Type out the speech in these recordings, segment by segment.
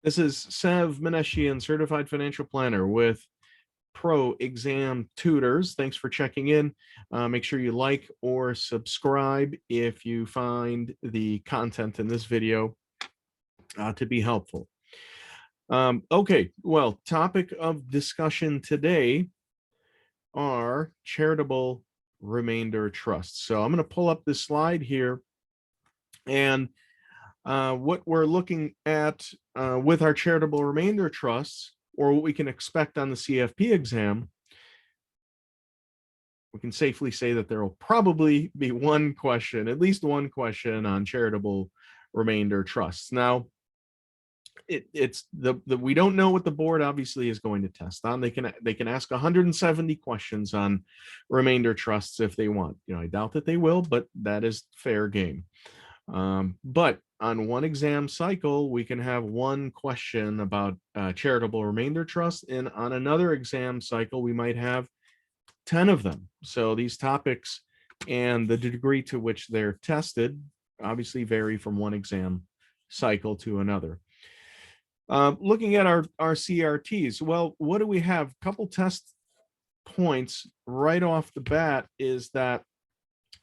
This is Sev Meneshian, Certified Financial Planner with Pro Exam Tutors. Thanks for checking in. Make sure you like or subscribe if you find the content in this video to be helpful. Okay, well, topic of discussion today are charitable remainder trusts. So I'm going to pull up this slide here, and what we're looking at with our charitable remainder trusts, or what we can expect on the CFP exam, we can safely say that there will probably be one question, at least one question on charitable remainder trusts. Now, it's we don't know what the board obviously is going to test on. They can ask 170 questions on remainder trusts if they want. I doubt that they will, but that is fair game. But on one exam cycle, we can have one question about charitable remainder trust, and on another exam cycle, we might have 10 of them. So these topics and the degree to which they're tested obviously vary from one exam cycle to another. Looking at our CRTs, well, what do we have? A couple test points right off the bat is that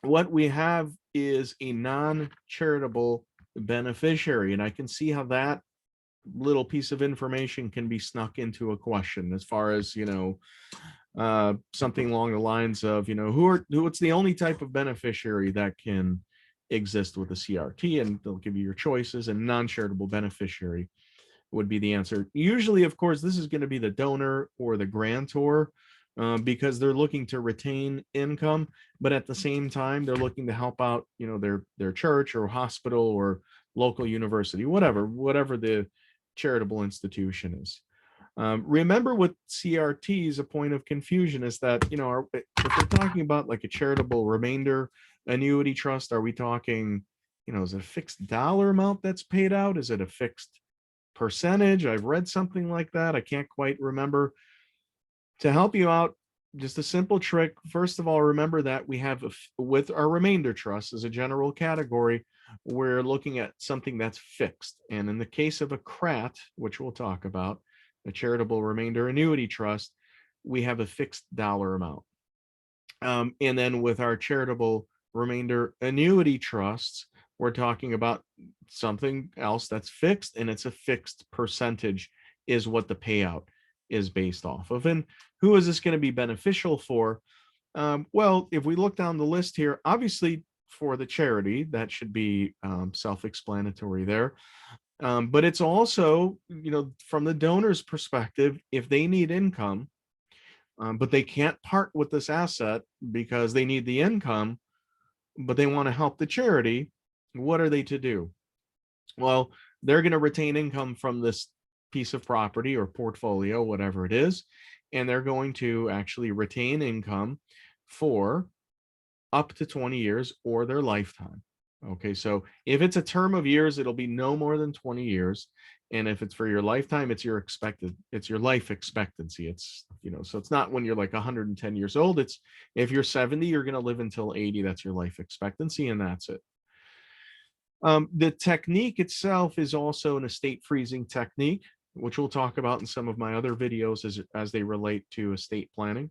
what we have is a non-charitable beneficiary, and I can see how that little piece of information can be snuck into a question as far as something along the lines of what's the only type of beneficiary that can exist with a CRT, and they'll give you your choices, and non-charitable beneficiary would be the answer. Usually, of course, this is going to be the donor or the grantor, because they're looking to retain income, but at the same time, they're looking to help out, their church or hospital or local university, whatever the charitable institution is. Remember, with CRTs, a point of confusion is that, if we're talking about like a charitable remainder annuity trust, are we talking, is it a fixed dollar amount that's paid out? Is it a fixed percentage? I've read something like that. I can't quite remember. To help you out, just a simple trick. First of all, remember that we have, with our remainder trust as a general category, we're looking at something that's fixed. And in the case of a CRAT, which we'll talk about, a charitable remainder annuity trust, we have a fixed dollar amount. And then with our charitable remainder annuity trusts, we're talking about something else that's fixed, and it's a fixed percentage is what the payout is based off of. And who is this going to be beneficial for? Well, if we look down the list here, obviously for the charity, that should be self-explanatory there. But it's also, from the donor's perspective, if they need income, but they can't part with this asset because they need the income, but they want to help the charity, what are they to do? Well, they're going to retain income from this piece of property or portfolio, whatever it is, and they're going to actually retain income for up to 20 years or their lifetime. Okay, so if it's a term of years, it'll be no more than 20 years. And if it's for your lifetime, it's your life expectancy. It's, so it's not when you're like 110 years old. It's if you're 70, you're going to live until 80. That's your life expectancy, and that's it. The technique itself is also an estate freezing technique, which we'll talk about in some of my other videos as they relate to estate planning.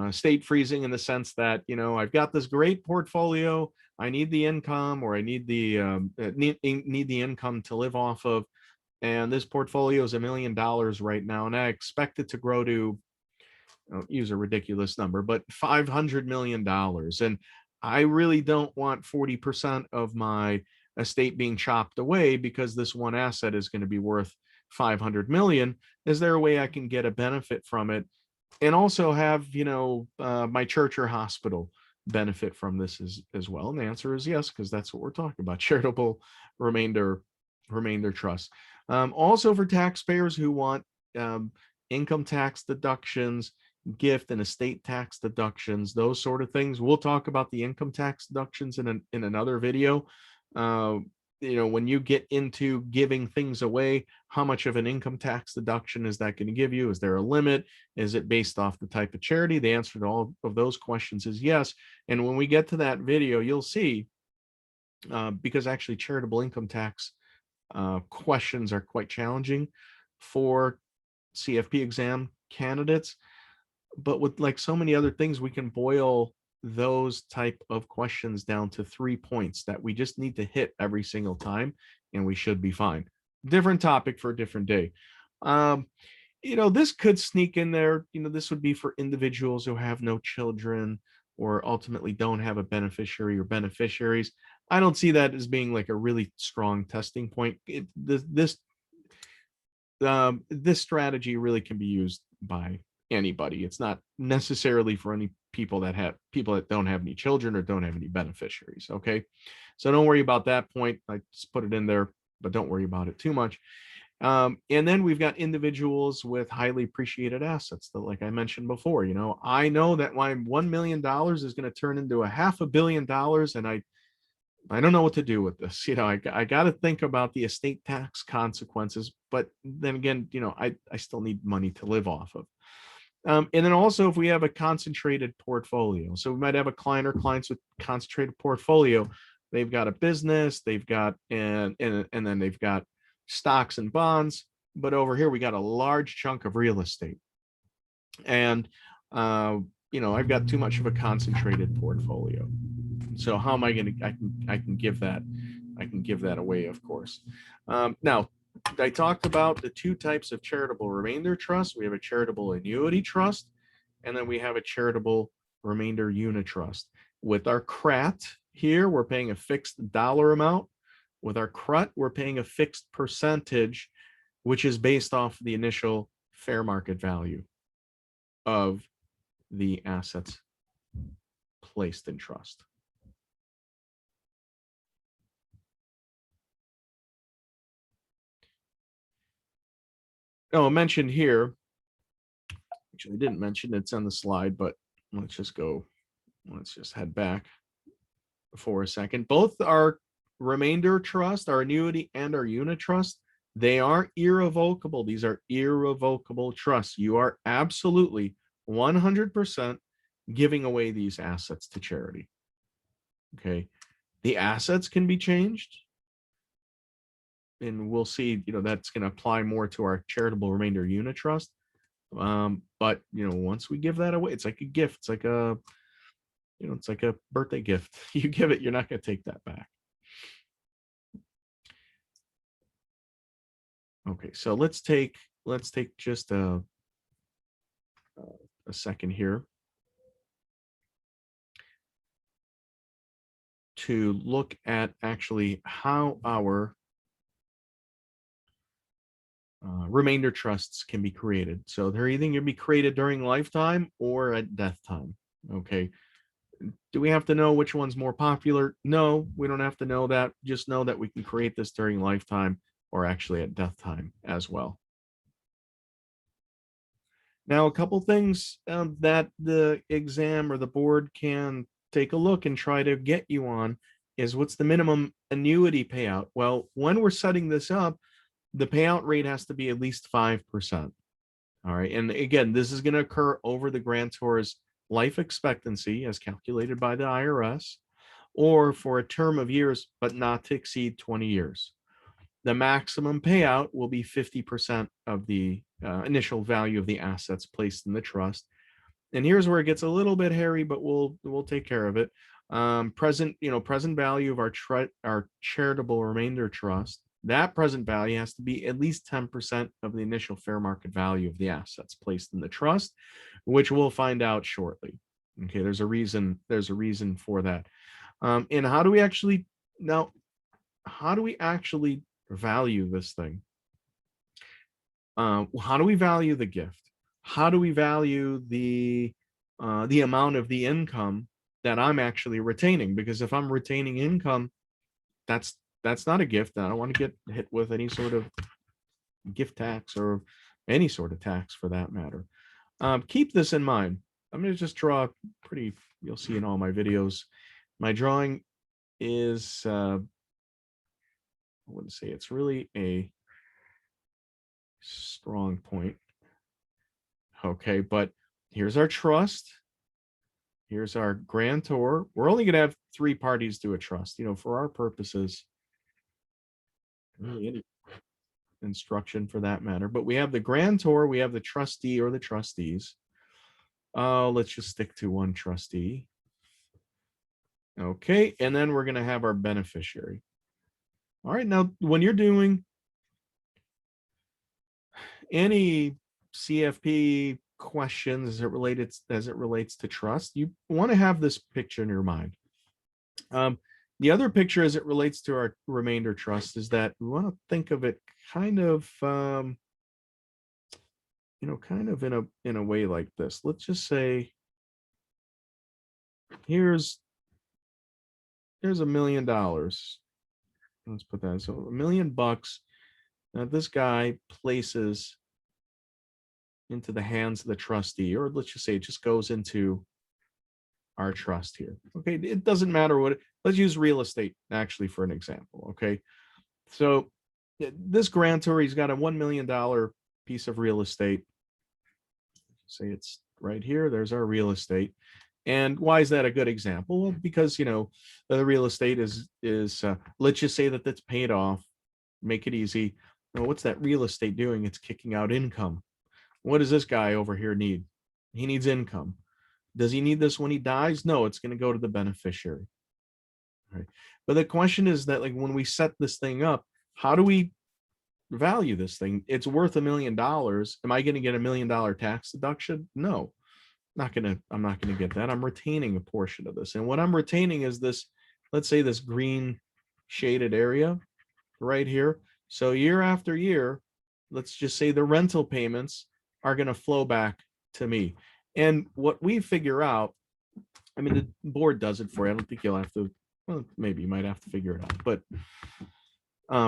Estate freezing in the sense that, I've got this great portfolio, I need the income, or I need the need the income to live off of, and this portfolio is $1 million right now, and I expect it to grow to, I'll use a ridiculous number, but $500 million. And I really don't want 40% of my estate being chopped away because this one asset is going to be worth 500 million. Is there a way I can get a benefit from it and also have, my church or hospital benefit from this as well? And the answer is yes, because that's what we're talking about, charitable remainder trust. Also for taxpayers who want income tax deductions, gift and estate tax deductions, those sort of things. We'll talk about the income tax deductions in another video. When you get into giving things away, how much of an income tax deduction is that going to give you? Is there a limit? Is it based off the type of charity? The answer to all of those questions is yes. And when we get to that video, you'll see, because actually charitable income tax questions are quite challenging for CFP exam candidates. But with like so many other things, we can boil those type of questions down to 3 points that we just need to hit every single time, and we should be fine. Different topic for a different day. Um, this could sneak in there. This would be for individuals who have no children or ultimately don't have a beneficiary or beneficiaries. I don't see that as being like a really strong testing point. This strategy really can be used by anybody. It's not necessarily for any people that don't have any children or don't have any beneficiaries. Okay, so don't worry about that point. I just put it in there, but don't worry about it too much. And then we've got individuals with highly appreciated assets that, like I mentioned before, I know that my $1 million is going to turn into $500 million, and I don't know what to do with this. I got to think about the estate tax consequences, but then again, I still need money to live off of. And then also, if we have a concentrated portfolio, so we might have a client or clients with concentrated portfolio. They've got a business, they've got and then they've got stocks and bonds, but over here we got a large chunk of real estate, and I've got too much of a concentrated portfolio. So how am I going to? I can give that away, of course. Now, I talked about the 2 types of charitable remainder trust. We have a charitable annuity trust, and then we have a charitable remainder unit trust. With our CRAT here, we're paying a fixed dollar amount. With our CRUT, we're paying a fixed percentage, which is based off the initial fair market value of the assets placed in trust. Oh, mentioned here, actually I didn't mention, it's on the slide, but let's just head back for a second. Both our remainder trust, our annuity, and our unit trust, they are irrevocable. These are irrevocable trusts. You are absolutely 100% giving away these assets to charity. Okay. The assets can be changed, and we'll see, that's going to apply more to our charitable remainder unit trust. But once we give that away, it's like a gift. It's like a birthday gift. You give it, you're not going to take that back. Okay, so let's take just a second here to look at actually how our remainder trusts can be created. So they're either going to be created during lifetime or at death time. Okay. Do we have to know which one's more popular? No, we don't have to know that. Just know that we can create this during lifetime or actually at death time as well. Now, a couple things that the exam or the board can take a look and try to get you on is, what's the minimum annuity payout? Well, when we're setting this up, the payout rate has to be at least 5%. All right. And again, this is going to occur over the grantor's life expectancy as calculated by the IRS, or for a term of years, but not to exceed 20 years. The maximum payout will be 50% of the initial value of the assets placed in the trust. And here's where it gets a little bit hairy, but we'll take care of it. Present value of our charitable remainder trust, that present value has to be at least 10% of the initial fair market value of the assets placed in the trust, which we'll find out shortly. Okay, there's a reason for that. And how do we actually value this thing? How do we value the gift? How do we value the amount of the income that I'm actually retaining? Because if I'm retaining income, that's not a gift. I don't want to get hit with any sort of gift tax or any sort of tax for that matter. Keep this in mind. I'm going to just draw you'll see in all my videos, my drawing is, I wouldn't say it's really a strong point. Okay, but here's our trust. Here's our grantor. We're only going to have 3 parties to a trust, for our purposes. really any instruction for that matter. But we have the grantor, we have the trustee or the trustees. Let's just stick to one trustee. Okay, and then we're going to have our beneficiary. All right, now when you're doing any CFP questions as it relates to trust, you want to have this picture in your mind. The other picture as it relates to our remainder trust is that we want to think of it kind of kind of in a way like this. Let's just say here's $1 million. Let's put that. So $1 million that this guy places into the hands of the trustee, or let's just say it just goes into our trust here. Okay, it doesn't matter what. Let's use real estate actually for an example. Okay, so this grantor, he's got a $1 million piece of real estate. Say it's right here. There's our real estate. And why is that a good example? Well, because the real estate is let's just say that that's paid off. Make it easy. Well, what's that real estate doing? It's kicking out income. What does this guy over here need? He needs income. Does he need this when he dies? No, it's going to go to the beneficiary. Right. But the question is that, like, when we set this thing up, how do we value this thing? It's worth $1 million. Am I going to get $1 million tax deduction? No, I'm not going to get that. I'm retaining a portion of this. And what I'm retaining is this, let's say this green shaded area right here. So year after year, let's just say the rental payments are going to flow back to me. And what we figure out, I mean, the board does it for you. I don't think you'll have to, well, maybe you might have to figure it out, but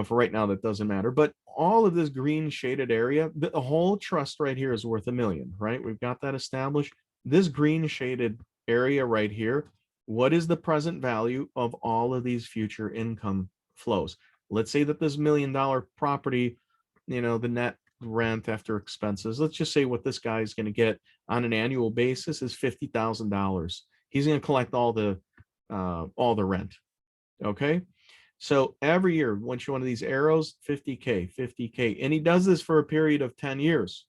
for right now, that doesn't matter. But all of this green shaded area, the whole trust right here is worth $1 million, right? We've got that established. This green shaded area right here, what is the present value of all of these future income flows? Let's say that this $1 million property, the net rent after expenses, let's just say what this guy is going to get on an annual basis is $50,000. He's going to collect all the rent. Okay. So every year, once you one of these arrows, 50K, 50K, and he does this for a period of 10 years.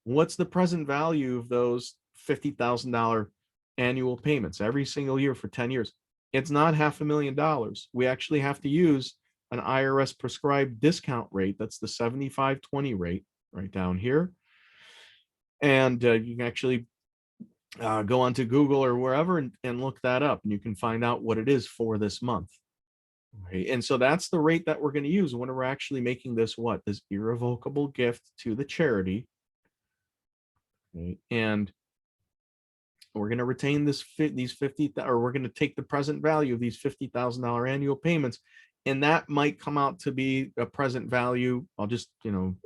What's the present value of those $50,000 annual payments every single year for 10 years? It's not $500,000. We actually have to use an IRS prescribed discount rate. That's the 75/20 rate right down here. And you can actually go onto Google or wherever and look that up, and you can find out what it is for this month. Okay. And so that's the rate that we're going to use when we're actually making this this irrevocable gift to the charity. Okay. And we're going to retain these 50, or we're going to take the present value of these $50,000 annual payments, and that might come out to be a present value. I'll just,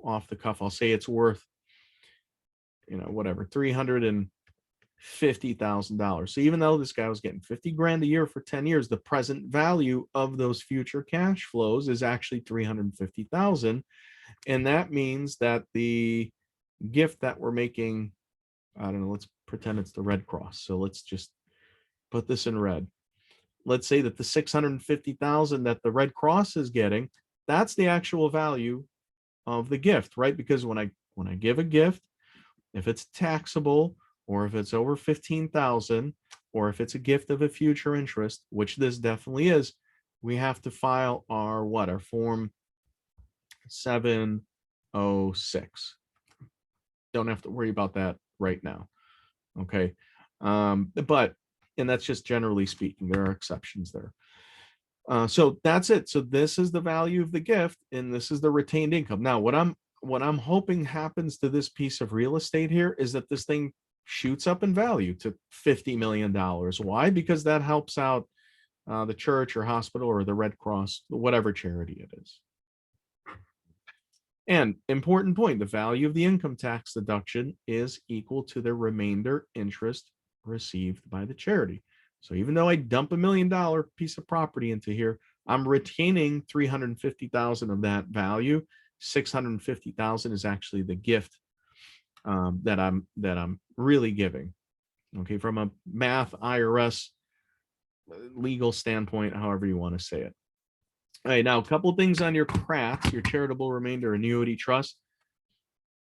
off the cuff, I'll say it's worth, whatever, $350,000. So even though this guy was getting 50 grand a year for 10 years, the present value of those future cash flows is actually 350,000. And that means that the gift that we're making, I don't know, let's pretend it's the Red Cross. So let's just put this in red. Let's say that the 650,000 that the Red Cross is getting, that's the actual value of the gift, right? Because when I give a gift, if it's taxable, or if it's over 15,000, or if it's a gift of a future interest, which this definitely is, we have to file our form 706. Don't have to worry about that right now. Okay. And that's just generally speaking, there are exceptions there. So that's it. So this is the value of the gift, and this is the retained income. Now, what I'm hoping happens to this piece of real estate here is that this thing shoots up in value to $50 million. Why? Because that helps out the church or hospital or the Red Cross, whatever charity it is. And important point, the value of the income tax deduction is equal to the remainder interest received by the charity. So even though I dump $1 million piece of property into here, I'm retaining 350,000 of that value. 650,000 is actually the gift that I'm really giving. Okay, from a math, IRS, legal standpoint, however you want to say it. All right, now a couple things on your CRATs, your charitable remainder annuity trust.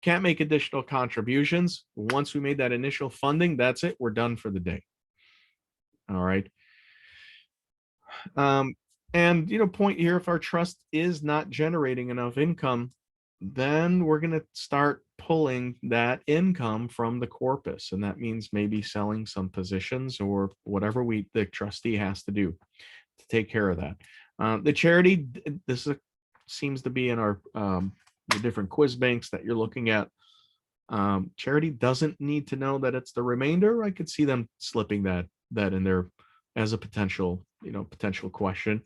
Can't make additional contributions. Once we made that initial funding, that's it. We're done for the day. All right. And point here, if our trust is not generating enough income, then we're going to start pulling that income from the corpus. And that means maybe selling some positions or whatever the trustee has to do to take care of that. The charity, seems to be in our the different quiz banks that you're looking at. Charity doesn't need to know that it's the remainder. I could see them slipping that in there as a potential question.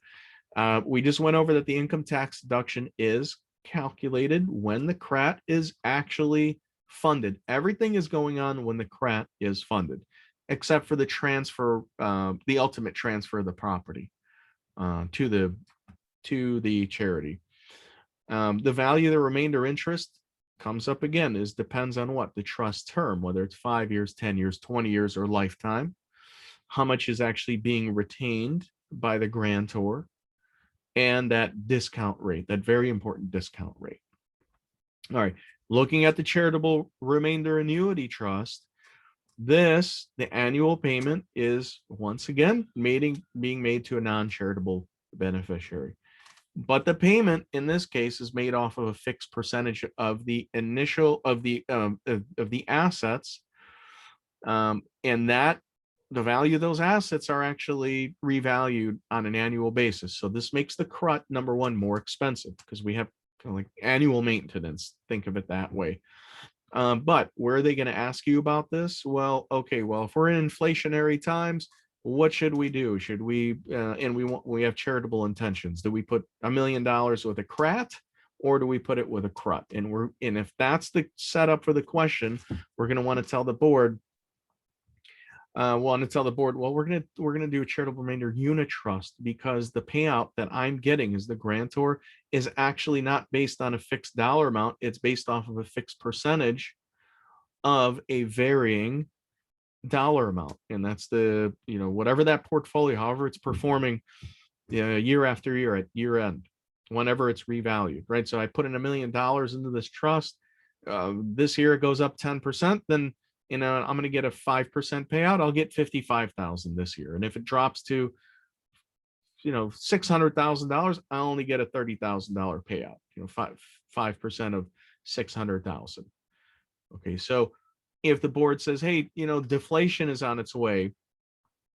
We just went over that the income tax deduction is calculated when the CRAT is actually funded. Everything is going on when the CRAT is funded, except for the transfer, the ultimate transfer of the property to the charity. The value of the remainder interest comes up again, depends on what the trust term, whether it's 5 years, 10 years, 20 years, or lifetime. How much is actually being retained by the grantor, and that discount rate, that very important discount rate. All right, looking at the charitable remainder annuity trust, the annual payment is once again being made to a non-charitable beneficiary. But the payment in this case is made off of a fixed percentage of the initial of the assets, and that the value of those assets are actually revalued on an annual basis. So this makes the CRUT, number one, more expensive because we have kind of like annual maintenance. Think of it that way. But where are they going to ask you about this? Well, okay, well, if we're in inflationary times, what should we do? Should we, and we have charitable intentions. Do we put $1 million with a CRAT, or do we put it with a CRUT? And if that's the setup for the question, we're going to want to tell the board, well, we're gonna do a charitable remainder unit trust, because the payout that I'm getting as the grantor is actually not based on a fixed dollar amount. It's based off of a fixed percentage of a varying dollar amount, and that's the whatever that portfolio, however it's performing year after year at year end, whenever it's revalued, right? So I put in $1 million into this trust. This year it goes up 10%, then I'm going to get a 5% payout. I'll get 55,000 this year. And if it drops to, $600,000, I only get a $30,000 payout, 5% of 600,000. Okay. So if the board says, hey, deflation is on its way,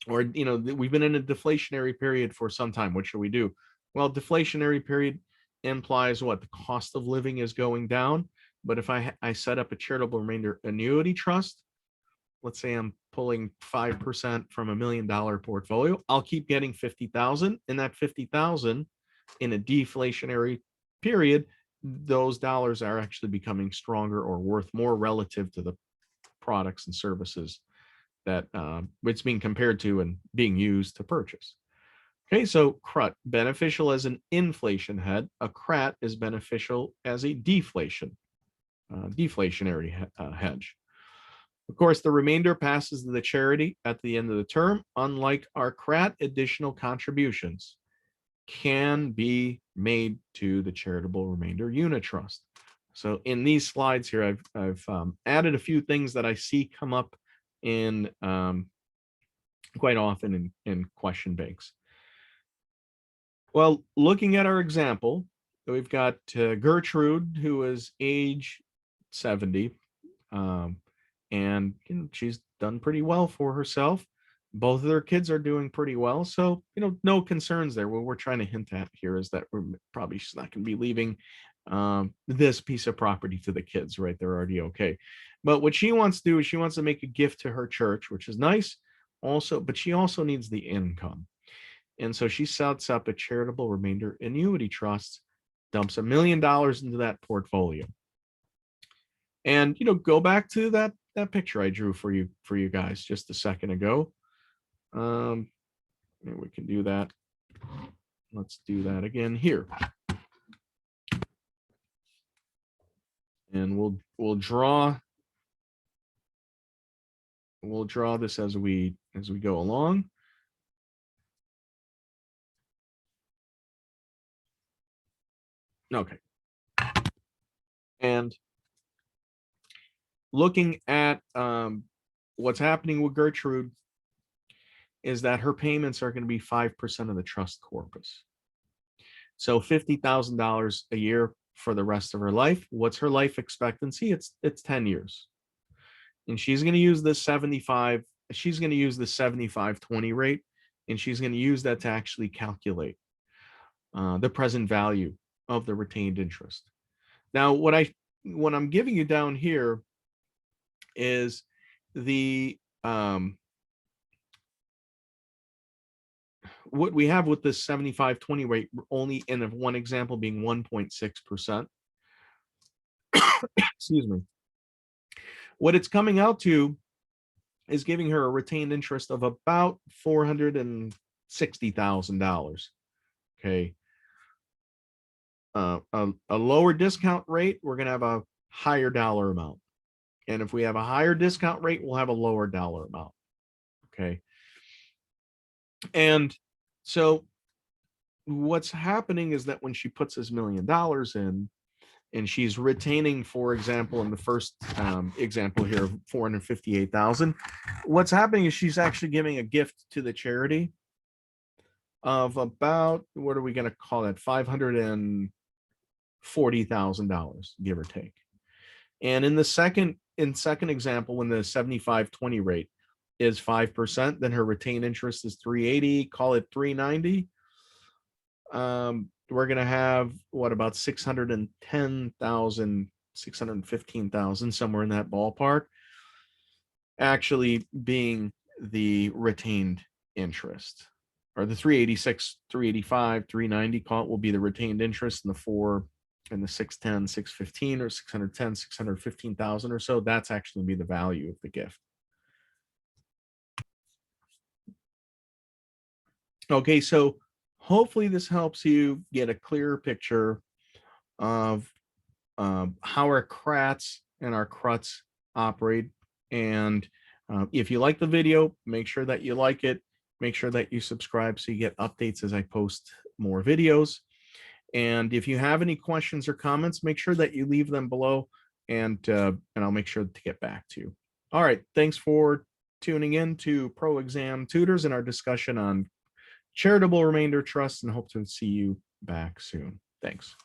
or, we've been in a deflationary period for some time, what should we do? Well, deflationary period implies what? The cost of living is going down. But if I set up a charitable remainder annuity trust, let's say I'm pulling 5% from $1 million portfolio, I'll keep getting 50,000, and that 50,000 in a deflationary period, those dollars are actually becoming stronger or worth more relative to the products and services that it's being compared to and being used to purchase. Okay, so CRUT, beneficial as an inflation hedge. A CRAT is beneficial as a deflationary hedge. Of course, the remainder passes to the charity at the end of the term. Unlike our CRAT, additional contributions can be made to the charitable remainder unit trust. So in these slides here, I've added a few things that I see come up in quite often in question banks. Well, looking at our example, we've got Gertrude, who is age 70, and she's done pretty well for herself. Both of their kids are doing pretty well, so no concerns there. What we're trying to hint at here is that we're probably she's not going to be leaving this piece of property to the kids, right? They're already okay. But what she wants to do is she wants to make a gift to her church, which is nice. But she also needs the income. And so she sets up a charitable remainder annuity trust, dumps $1 million into that portfolio. And go back to that picture I drew for you guys just a second ago. We can do that. Let's do that again here. And we'll draw this as we go along. Okay. And looking at what's happening with Gertrude is that her payments are going to be 5% of the trust corpus. So $50,000 a year for the rest of her life. What's her life expectancy? It's 10 years. And she's going to use this 75, she's going to use the 75/20 rate, and she's going to use that to actually calculate the present value of the retained interest. Now, what I'm giving you down here is the what we have with this 75/20 rate, only in one example being 1.6%. Excuse me. What it's coming out to is giving her a retained interest of about $460,000. Okay. A lower discount rate, we're going to have a higher dollar amount. And if we have a higher discount rate, we'll have a lower dollar amount. Okay. And so what's happening is that when she puts this $1 million in, and she's retaining, for example, in the first example here of 458,000, what's happening is she's actually giving a gift to the charity of about, what are we going to call that, $540,000, give or take. And in the second example, when the 75/20 rate is 5%, then her retained interest is 380, call it 390. We're going to have what, about 610,000, 615,000, somewhere in that ballpark, actually being the retained interest, or the 386, 385, 390, call it, will be the retained interest, and the 4 and the 610, 615, or 610, 615,000 or so, that's actually be the value of the gift. Okay, so hopefully this helps you get a clearer picture of how our CRATs and our CRUTs operate. And if you like the video, make sure that you like it. Make sure that you subscribe so you get updates as I post more videos. And if you have any questions or comments, make sure that you leave them below, and I'll make sure to get back to you. All right, thanks for tuning in to Pro Exam Tutors and our discussion on charitable remainder trusts, and hope to see you back soon. Thanks.